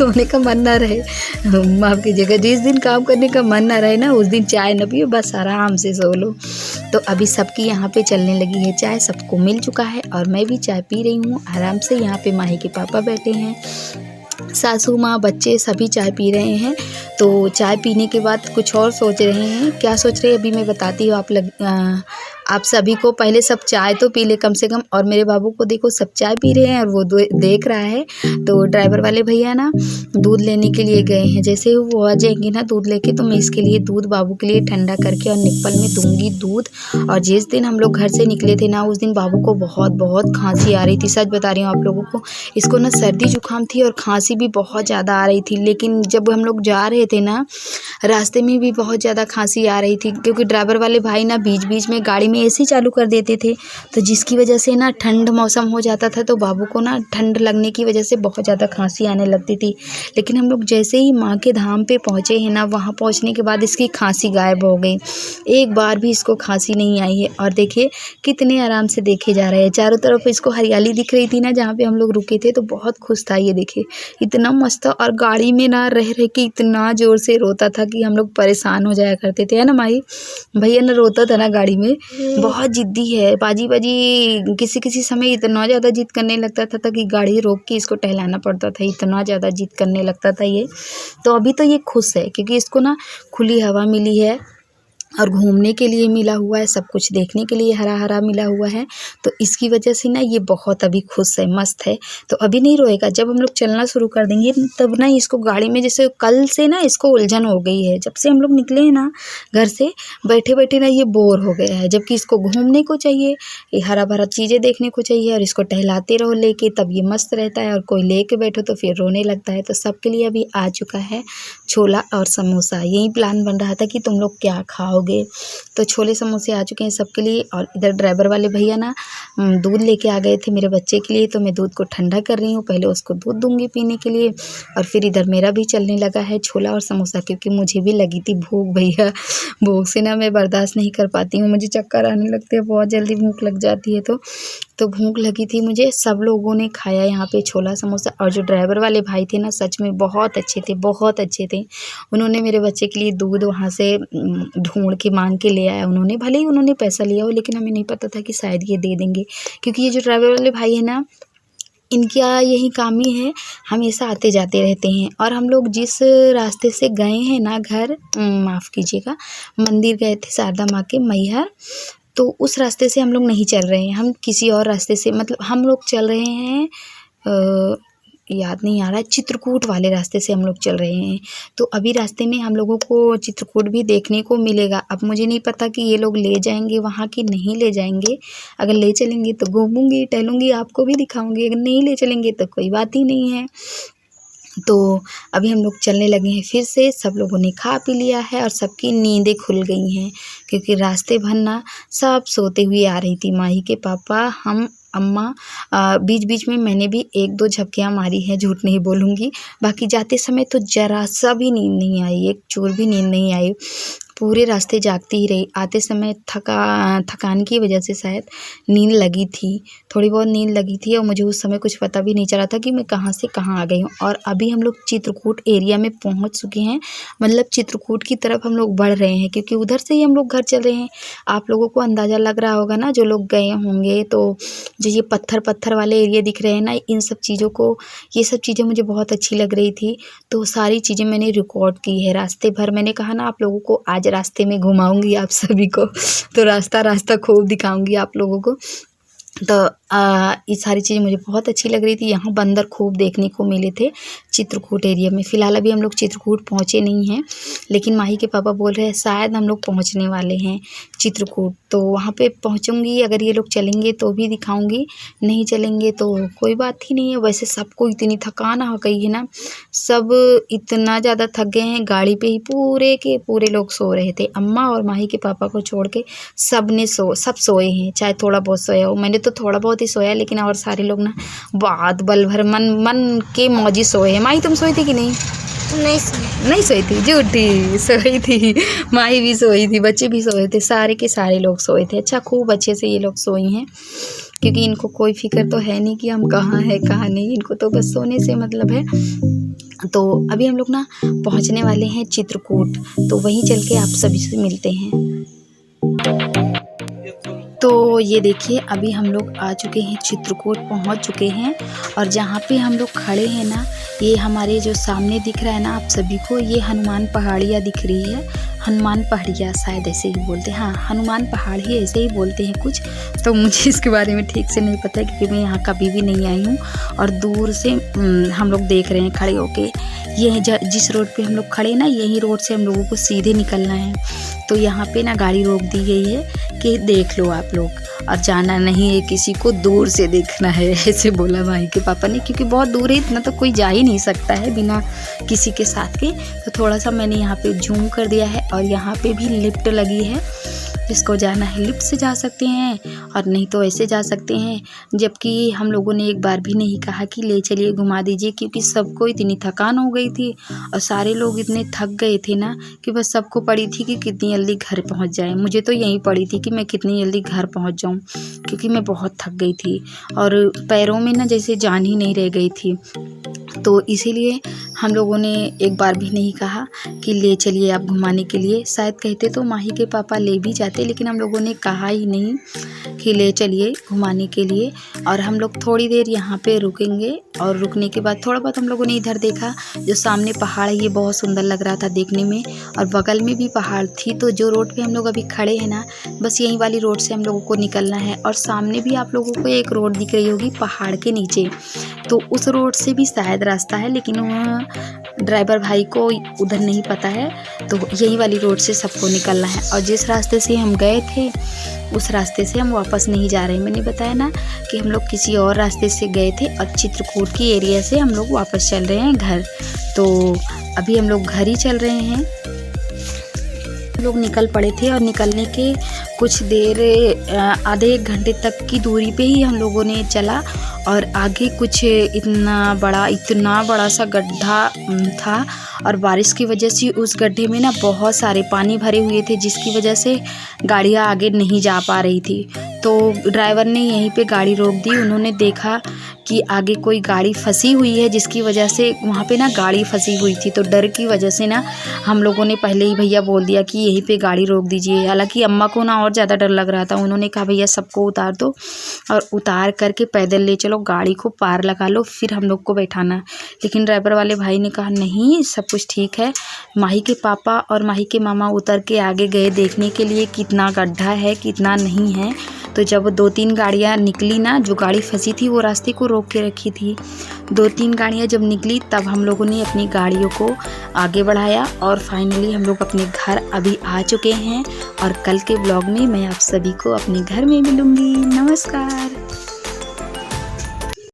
सोने का मन ना रहे, माफ़ कीजिएगा, जिस दिन काम करने का मन ना रहे ना, उस दिन चाय ना पियो, बस आराम से सो लो। तो अभी सबकी यहाँ पे चलने लगी है चाय, सबको मिल चुका है और मैं भी चाय पी रही हूँ आराम से। यहाँ पे माही के पापा बैठे हैं, सासू माँ, बच्चे सभी चाय पी रहे हैं। तो चाय पीने के बाद कुछ और सोच रहे हैं। क्या सोच रहे हैं अभी मैं बताती हूँ आप सभी को। पहले सब चाय तो पी ले कम से कम। और मेरे बाबू को देखो, सब चाय पी रहे हैं और वो देख रहा है। तो ड्राइवर वाले भैया ना दूध लेने के लिए गए हैं। जैसे वो आ जाएंगे ना दूध लेके, तो मैं इसके लिए दूध बाबू के लिए ठंडा करके और निप्पल में दूंगी दूध। और जिस दिन हम लोग घर से निकले थे ना, उस दिन बाबू को बहुत बहुत खांसी आ रही थी। सच बता रही हूँ आप लोगों को, इसको ना सर्दी जुकाम थी और खांसी भी बहुत ज़्यादा आ रही थी। लेकिन जब हम लोग जा रहे थे ना, रास्ते में भी बहुत ज़्यादा खांसी आ रही थी, क्योंकि ड्राइवर वाले भाई ना बीच बीच में गाड़ी में एसी चालू कर देते थे। तो जिसकी वजह से ना ठंड मौसम हो जाता था, तो बाबू को ना ठंड लगने की वजह से बहुत ज़्यादा खांसी आने लगती थी। लेकिन हम लोग जैसे ही माँ के धाम पे पहुँचे हैं ना, वहाँ पहुँचने के बाद इसकी खांसी गायब हो गई। एक बार भी इसको खांसी नहीं आई है। और देखिए कितने आराम से देखे जा रहे हैं। चारों तरफ इसको हरियाली दिख रही थी ना, जहाँ पे हम लोग रुके थे, तो बहुत खुश था। ये देखिए इतना मस्त था। और गाड़ी में ना रह रह के इतना ज़ोर से रोता था कि हम लोग परेशान हो जाया करते थे, है ना माही? भैया ना रोता था ना गाड़ी में। बहुत ज़िद्दी है, बाजी बाजी किसी किसी समय इतना ज़्यादा जिद करने लगता था कि गाड़ी रोक के इसको टहलाना पड़ता था। इतना ज़्यादा जिद करने लगता था ये। तो अभी तो ये खुश है, क्योंकि इसको ना खुली हवा मिली है और घूमने के लिए मिला हुआ है, सब कुछ देखने के लिए हरा हरा मिला हुआ है। तो इसकी वजह से ना ये बहुत अभी खुश है, मस्त है। तो अभी नहीं रोएगा। जब हम लोग चलना शुरू कर देंगे तब ना इसको गाड़ी में, जैसे कल से ना इसको उलझन हो गई है। जब से हम लोग निकले हैं ना घर से, बैठे बैठे ना ये बोर हो गया है। जबकि इसको घूमने को चाहिए, ये हरा भरा चीज़ें देखने को चाहिए, और इसको टहलाते रहो लेके, तब ये मस्त रहता है। और कोई लेके बैठो तो फिर रोने लगता है। तो सबके लिए अभी आ चुका है छोला और समोसा। यही प्लान बन रहा था कि तुम लोग क्या खाओगे। तो छोले समोसे आ चुके हैं सबके लिए। और इधर ड्राइवर वाले भैया ना दूध लेके आ गए थे मेरे बच्चे के लिए। तो मैं दूध को ठंडा कर रही हूँ, पहले उसको दूध दूंगी पीने के लिए, और फिर इधर मेरा भी चलने लगा है छोला और समोसा, क्योंकि मुझे भी लगी थी भूख। भैया भूख से ना मैं बर्दाश्त नहीं कर पाती हूँ, मुझे चक्कर आने लगते हैं, बहुत जल्दी भूख लग जाती है। तो भूख लगी थी मुझे। सब लोगों ने खाया यहाँ पे छोला समोसा। और जो ड्राइवर वाले भाई थे ना, सच में बहुत अच्छे थे, बहुत अच्छे थे। उन्होंने मेरे बच्चे के लिए दूध वहाँ से ढूंढ के मांग के ले आया उन्होंने। भले ही उन्होंने पैसा लिया हो, लेकिन हमें नहीं पता था कि शायद ये दे देंगे, क्योंकि ये जो ड्राइवर वाले भाई है ना, इनका यही काम ही है, हमेशा आते जाते रहते हैं। और हम लोग जिस रास्ते से गए हैं ना घर, माफ़ कीजिएगा, मंदिर गए थे शारदा माँ के मैहर, तो उस रास्ते से हम लोग नहीं चल रहे हैं, हम किसी और रास्ते से, मतलब हम लोग चल रहे हैं, याद नहीं आ रहा है, चित्रकूट वाले रास्ते से हम लोग चल रहे हैं। तो अभी रास्ते में हम लोगों को चित्रकूट भी देखने को मिलेगा। अब मुझे नहीं पता कि ये लोग ले जाएंगे वहाँ कि नहीं ले जाएंगे। अगर ले चलेंगे तो घूमूंगी टहलूंगी, आपको भी दिखाऊंगी। अगर नहीं ले चलेंगे तो कोई बात ही नहीं है। तो अभी हम लोग चलने लगे हैं फिर से। सब लोगों ने खा पी लिया है और सबकी नींदें खुल गई हैं, क्योंकि रास्ते भर ना सब सोते हुए आ रही थी। माही के पापा, हम, अम्मा, बीच बीच में मैंने भी एक दो झपकियाँ मारी हैं, झूठ नहीं बोलूँगी। बाकी जाते समय तो जरा सा भी नींद नहीं आई, एक चूर भी नींद नहीं आई। पूरे रास्ते जागती ही रही। आते समय थकान की वजह से शायद नींद लगी थी, थोड़ी बहुत नींद लगी थी, और मुझे उस समय कुछ पता भी नहीं चला था कि मैं कहाँ से कहाँ आ गई हूँ। और अभी हम लोग चित्रकूट एरिया में पहुँच चुके हैं, मतलब चित्रकूट की तरफ हम लोग बढ़ रहे हैं, क्योंकि उधर से ही हम लोग घर चल रहे हैं। आप लोगों को अंदाज़ा लग रहा होगा ना, जो लोग गए होंगे, तो जो ये पत्थर पत्थर वाले एरिया दिख रहे हैं ना, इन सब चीज़ों को, ये सब चीज़ें मुझे बहुत अच्छी लग रही थी। तो सारी चीज़ें मैंने रिकॉर्ड की है रास्ते भर। मैंने कहा ना आप लोगों को आज रास्ते में घुमाऊंगी आप सभी को, तो रास्ता खूब दिखाऊंगी आप लोगों को। तो ये सारी चीज़ें मुझे बहुत अच्छी लग रही थी। यहाँ बंदर खूब देखने को मिले थे चित्रकूट एरिया में। फ़िलहाल अभी हम लोग चित्रकूट पहुँचे नहीं हैं, लेकिन माही के पापा बोल रहे हैं शायद हम लोग पहुँचने वाले हैं चित्रकूट। तो वहाँ पे पहुँचूँगी, अगर ये लोग चलेंगे तो भी दिखाऊँगी, नहीं चलेंगे तो कोई बात ही नहीं है। वैसे सबको इतनी थकान हो गई है ना, सब इतना ज़्यादा थक गए हैं। गाड़ी पे ही पूरे के पूरे लोग सो रहे थे, अम्मा और माही के पापा को छोड़ के सब सोए हैं, चाहे थोड़ा बहुत सोया हो। मैंने तो थोड़ा बहुत ही सोया, लेकिन और सारे लोग ना बात बल भर मन के मौजी सोए हैं। माही तुम सोई थी कि नहीं? नहीं सोई थी, झूठी सोई थी। माही भी सोई थी, बच्चे भी सोए थे, सारे के सारे लोग सोए थे। अच्छा, खूब अच्छे से ये लोग सोई हैं, क्योंकि इनको कोई फिक्र तो है नहीं कि हम कहाँ हैं कहाँ नहीं, इनको तो बस सोने से मतलब है। तो अभी हम लोग ना पहुंचने वाले हैं चित्रकूट, तो वहीं चल के आप सभी से मिलते हैं। तो ये देखिए अभी हम लोग आ चुके हैं, चित्रकूट पहुंच चुके हैं। और जहाँ पे हम लोग खड़े हैं ना, ये हमारे जो सामने दिख रहा है ना आप सभी को, ये हनुमान पहाड़ियाँ दिख रही है। हनुमान पहाड़ियाँ शायद ऐसे ही बोलते हैं, हाँ हनुमान पहाड़ ही ऐसे ही बोलते हैं कुछ। तो मुझे इसके बारे में ठीक से नहीं पता है क्योंकि मैं यहाँ कभी भी नहीं आई हूँ। और दूर से हम लोग देख रहे हैं खड़े होके। ये जिस रोड पे हम लोग खड़े हैं ना, यही रोड से हम लोगों को सीधे निकलना है। तो यहाँ पे ना गाड़ी रोक दी गई है कि देख लो आप लोग, और जाना नहीं है किसी को, दूर से देखना है, ऐसे बोला माही के पापा ने। क्योंकि बहुत दूर है, इतना तो कोई जा ही नहीं सकता है बिना किसी के साथ के। तो थोड़ा सा मैंने यहाँ पे जूम कर दिया है। और यहाँ पे भी लिफ्ट लगी है, जिसको जाना है लिफ्ट से जा सकते हैं और नहीं तो ऐसे जा सकते हैं। जबकि हम लोगों ने एक बार भी नहीं कहा कि ले चलिए घुमा दीजिए, क्योंकि सबको इतनी थकान हो गई थी और सारे लोग इतने थक गए थे ना कि बस सबको पड़ी थी कि कितनी जल्दी घर पहुंच जाए। मुझे तो यही पड़ी थी कि मैं कितनी जल्दी घर पहुंच जाऊं, क्योंकि मैं बहुत थक गई थी और पैरों में ना जैसे जान ही नहीं रह गई थी। तो इसीलिए हम लोगों ने एक बार भी नहीं कहा कि ले चलिए आप घुमाने के लिए। शायद कहते तो माही के पापा ले भी जाते, लेकिन हम लोगों ने कहा ही नहीं कि ले चलिए घुमाने के लिए। और हम लोग थोड़ी देर यहाँ पे रुकेंगे और रुकने के बाद थोड़ा बहुत हम लोगों ने इधर देखा। जो सामने पहाड़ है ये बहुत सुंदर लग रहा था देखने में, और बगल में भी पहाड़ थी। तो जो रोड पे हम लोग अभी खड़े हैं ना, बस यही वाली रोड से हम लोगों को निकलना है। और सामने भी आप लोगों को एक रोड दिख रही होगी पहाड़ के नीचे, तो उस रोड से भी शायद रास्ता है, लेकिन ड्राइवर भाई को उधर नहीं पता है। तो यही वाली रोड से सबको निकलना है। और जिस रास्ते से हम गए थे उस रास्ते से हम वापस नहीं जा रहे हैं। मैंने बताया ना कि हम लोग किसी और रास्ते से गए थे और चित्रकूट की एरिया से हम लोग वापस चल रहे हैं घर। तो अभी हम लोग घर ही चल रहे हैं। हम लोग निकल पड़े थे और निकलने के कुछ देर आधे एक घंटे तक की दूरी पे ही हम लोगों ने चला। और आगे कुछ इतना बड़ा सा गड्ढा था, और बारिश की वजह से उस गड्ढे में ना बहुत सारे पानी भरे हुए थे, जिसकी वजह से गाड़ियाँ आगे नहीं जा पा रही थी। तो ड्राइवर ने यहीं पे गाड़ी रोक दी। उन्होंने देखा कि आगे कोई गाड़ी फंसी हुई है, जिसकी वजह से वहाँ पे ना गाड़ी फंसी हुई थी। तो डर की वजह से ना हम लोगों ने पहले ही भैया बोल दिया कि यहीं पे गाड़ी रोक दीजिए। हालांकि अम्मा को ना और ज़्यादा डर लग रहा था। उन्होंने कहा भैया सबको उतार दो और उतार करके पैदल ले चलो, गाड़ी को पार लगा लो, फिर हम लोग को बैठाना। लेकिन ड्राइवर वाले भाई ने कहा नहीं सब कुछ ठीक है। माही के पापा और माही के मामा उतर के आगे गए देखने के लिए कितना गड्ढा है कितना नहीं है। तो जब 2-3 गाड़ियाँ निकली ना, जो गाड़ी फंसी थी वो रास्ते को रोक के रखी थी। 2-3 गाड़ियाँ जब निकली तब हम लोगों ने अपनी गाड़ियों को आगे बढ़ाया और फाइनली हम लोग अपने घर अभी आ चुके हैं। और कल के ब्लॉग में मैं आप सभी को अपने घर में मिलूँगी। नमस्कार।